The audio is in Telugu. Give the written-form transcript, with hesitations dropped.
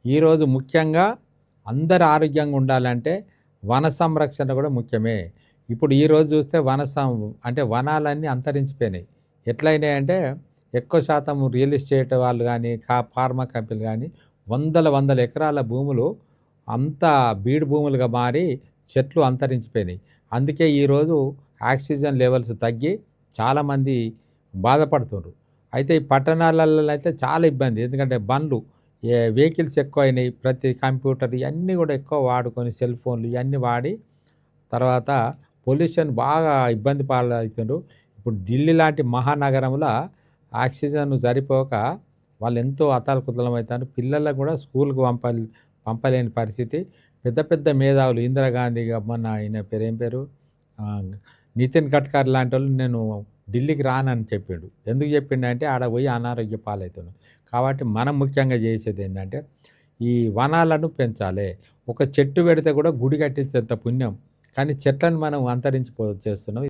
ఈరోజు ముఖ్యంగా అందరు ఆరోగ్యంగా ఉండాలంటే వన సంరక్షణ కూడా ముఖ్యమే. ఇప్పుడు ఈరోజు చూస్తే అంటే వనాలన్నీ అంతరించిపోయినాయి. ఎట్లయినాయంటే ఎక్కువ శాతం రియల్ ఎస్టేట్ వాళ్ళు గానీ, ఫార్మా కంపెనీలు గానీ వందల వందల ఎకరాల భూములు అంతా బీడు భూములుగా మారి చెట్లు అంతరించిపోయినాయి. అందుకే ఈరోజు ఆక్సిజన్ లెవెల్స్ తగ్గి చాలామంది బాధపడుతుర్రు. అయితే ఈ పట్టణాలలో అయితే చాలా ఇబ్బంది. ఎందుకంటే బండ్లు వెహికల్స్ ఎక్కువయినాయి. ప్రతి కంప్యూటర్ ఇయన్నీ గూడా ఎక్కువ వాడుకొని సెల్ ఫోన్‌లు ఇయన్నీ వాడి తర్వాత పొల్యూషన్ బాగా ఇబ్బంది పాలవుతుండ్రు. ఇప్పుడు ఢిల్లీ లాంటి మహానగరంలో ఆక్సిజన్ సరిపోక వాళ్ళెంతో అతలాకుతలమవుతారు. పిల్లలకు గూడా స్కూలుకి పంపలేని పరిస్థితి. పెద్ద పెద్ద మేధావులు ఇందిరాగాంధీ మొన్న ఆయన పేరు ఏం పేరు? నితిన్ గడ్కరీ లాంటోళ్ళు నేను ఢిల్లీకి రానని చెప్పిండు. ఎందుకు చెప్పిండంటే ఆడ పోయి అనారోగ్య పాలవుతున్నాం. కాబట్టి మనం ముఖ్యంగా చేసేదేందంటే ఈ వనాలను పెంచాలే. ఒక చెట్టు పెడితే కూడా గుడి కట్టించేంత పుణ్యం. కానీ చెట్లను మనం చేస్తున్నాం.